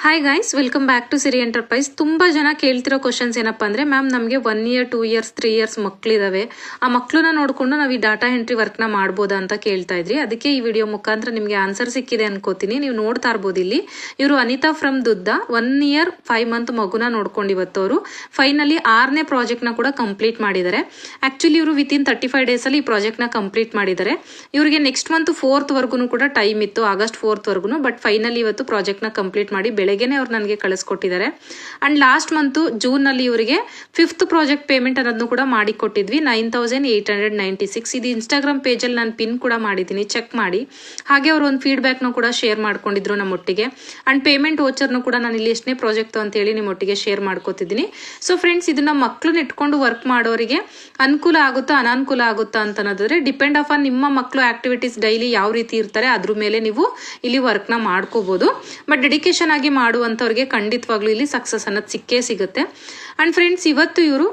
Hi guys, welcome back to Siri Enterprise. ತುಂಬ ಜನ ಕೇಳ್ತಿರೋ questions ಏನಪ್ಪ ಅಂದರೆ, ಮ್ಯಾಮ್ ನಮಗೆ 1 ಇಯರ್ 2 ಇಯರ್ಸ್ 3 ಇಯರ್ಸ್ ಮಕ್ಕಳಿದಾವೆ, ಆ ಮಕ್ಕಳನ್ನ ನೋಡಿಕೊಂಡು ನಾವು ಈ ಡಾಟಾ ಎಂಟ್ರಿ ವರ್ಕ್ನ ಮಾಡ್ಬೋದಾ ಅಂತ ಕೇಳ್ತಾ ಇದ್ರಿ. ಅದಕ್ಕೆ ಈ ವಿಡಿಯೋ ಮುಖಾಂತರ ನಿಮಗೆ ಆನ್ಸರ್ ಸಿಕ್ಕಿದೆ ಅನ್ಕೋತೀನಿ. ನೀವು ನೋಡ್ತಾ ಇರ್ಬೋದು ಇಲ್ಲಿ, ಇವರು Anita from Dudda 1 year 5 month ಮಗುನ ನೋಡ್ಕೊಂಡು ಇವತ್ತವರು ಫೈನಲಿ 6ನೇ ಪ್ರಾಜೆಕ್ಟ್ನ ಕೂಡ ಕಂಪ್ಲೀಟ್ ಮಾಡಿದ್ದಾರೆ. ಆ್ಯಕ್ಚುಲಿ ಇವರು ವಿತಿನ್ 35 ಡೇಸಲ್ಲಿ ಈ ಪ್ರಾಜೆಕ್ಟ್ನ ಕಂಪ್ಲೀಟ್ ಮಾಡಿದ್ದಾರೆ. ಇವರಿಗೆ ನೆಕ್ಸ್ಟ್ ಮಂತ್ 4th ವರ್ಗು ಕೂಡ ಟೈಮ್ ಇತ್ತು, ಆಗಸ್ಟ್ 4th ವರ್ಗು. ಬಟ್ ಫೈನಲಿ ಇವತ್ತು ಪ್ರಾಜೆಕ್ಟ್ನ ಕಂಪ್ಲೀಟ್ ಮಾಡಿ ಬೆಳಗ್ಗೆನೆ ಅವ್ರು ನನಗೆ ಕಳಿಸ್ಕೊಟ್ಟಿದ್ದಾರೆ. ಅಂಡ್ ಲಾಸ್ಟ್ ಮಂತ್ ಜೂನ್ ನಲ್ಲಿ ಇವರಿಗೆ 5th ಪ್ರಾಜೆಕ್ಟ್ ಪೇಮೆಂಟ್ ಅನ್ನೋದನ್ನು ಕೂಡ ಮಾಡಿ ಕೊಟ್ಟಿದ್ವಿ, 9896. ಇದು ಇನ್ಸ್ಟಾಗ್ರಾಮ್ ಪೇಜಲ್ಲಿ ನಾನು ಪಿನ್ ಕೂಡ ಮಾಡಿದ್ದೀನಿ, ಚೆಕ್ ಮಾಡಿ. ಹಾಗೆ ಅವರು ಒಂದು ಫೀಡ್ಬ್ಯಾಕ್ನು ಕೂಡ ಶೇರ್ ಮಾಡ್ಕೊಂಡಿದ್ರು ನಮ್ಮೊಟ್ಟಿಗೆ. ಅಂಡ್ ಪೇಮೆಂಟ್ ವೋಚರ್ನು ಕೂಡ ನಾನು ಇಲ್ಲಿ ಎಷ್ಟನೇ ಪ್ರಾಜೆಕ್ಟ್ ಅಂತ ಹೇಳಿ ನಿಮ್ಮೊಟ್ಟಿಗೆ ಶೇರ್ ಮಾಡ್ಕೋತಿದ್ದೀನಿ. ಸೊ ಫ್ರೆಂಡ್ಸ್, ಇದನ್ನ ಮಕ್ಕಳನ್ನ ಇಟ್ಕೊಂಡು ವರ್ಕ್ ಮಾಡೋರಿಗೆ ಅನುಕೂಲ ಆಗುತ್ತಾ ಅನಾನುಕೂಲ ಆಗುತ್ತಾ ಅಂತ ಅನ್ನೋದಾದ್ರೆ ಡಿಪೆಂಡ್ ಆಫ್ ಆನ್ ನಿಮ್ಮ ಮಕ್ಕಳು ಆಕ್ಟಿವಿಟೀಸ್ ಡೈಲಿ ಯಾವ ರೀತಿ ಇರ್ತಾರೆ ಅದ್ರ ಮೇಲೆ ನೀವು ಇಲ್ಲಿ ವರ್ಕ್ನ ಮಾಡ್ಕೋಬಹುದು. ಬಟ್ ಡೆಡಿಕೇಶನ್ ಆಗಿ ಮಾಡುವಂಥವ್ರಿಗೆ ಖಂಡಿತವಾಗ್ಲೂ ಇಲ್ಲಿ ಸಕ್ಸಸ್ ಅನ್ನೋದು ಸಿಕ್ಕೇ ಸಿಗುತ್ತೆ. ಅಂಡ್ ಫ್ರೆಂಡ್ಸ್, ಇವತ್ತು ಇವರು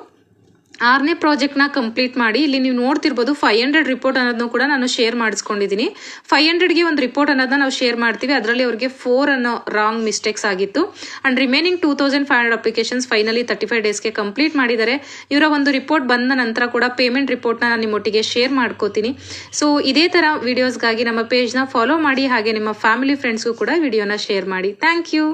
6ನೇ ಪ್ರಾಜೆಕ್ಟ್ನ ಕಂಪ್ಲೀಟ್ ಮಾಡಿ ಇಲ್ಲಿ ನೀವು ನೋಡ್ತಿರ್ಬೋದು 500 ರಿಪೋರ್ಟ್ ಅನ್ನೋದನ್ನು ಕೂಡ ನಾನು ಶೇರ್ ಮಾಡಿಸ್ಕೊಂಡಿದ್ದೀನಿ. 500ಗೆ ಒಂದು ರಿಪೋರ್ಟ್ ಅನ್ನೋದನ್ನ ನಾವು ಶೇರ್ ಮಾಡ್ತೀವಿ. ಅದರಲ್ಲಿ ಅವರಿಗೆ 4 ಅನ್ನೋ ರಾಂಗ್ ಮಿಸ್ಟೇಕ್ಸ್ ಆಗಿತ್ತು. ಅಂಡ್ ರಿಮೈನಿಂಗ್ 2500 ಅಪ್ಲಿಕೇಶನ್ಸ್ ಫೈನಲಿ 35 ಡೇಸ್ಗೆ ಕಂಪ್ಲೀಟ್ ಮಾಡಿದ್ದಾರೆ. ಇವರ ಒಂದು ರಿಪೋರ್ಟ್ ಬಂದ ನಂತರ ಕೂಡ ಪೇಮೆಂಟ್ ರಿಪೋರ್ಟ್ನ ನಾನು ನಿಮ್ಮೊಟ್ಟಿಗೆ ಶೇರ್ ಮಾಡ್ಕೋತೀನಿ. ಸೊ ಇದೇ ಥರ ವಿಡಿಯೋಸ್ಗಾಗಿ ನಮ್ಮ ಪೇಜ್ನ ಫಾಲೋ ಮಾಡಿ, ಹಾಗೆ ನಿಮ್ಮ ಫ್ಯಾಮಿಲಿ ಫ್ರೆಂಡ್ಸ್ಗೂ ಕೂಡ ವಿಡಿಯೋನ ಶೇರ್ ಮಾಡಿ. Thank you.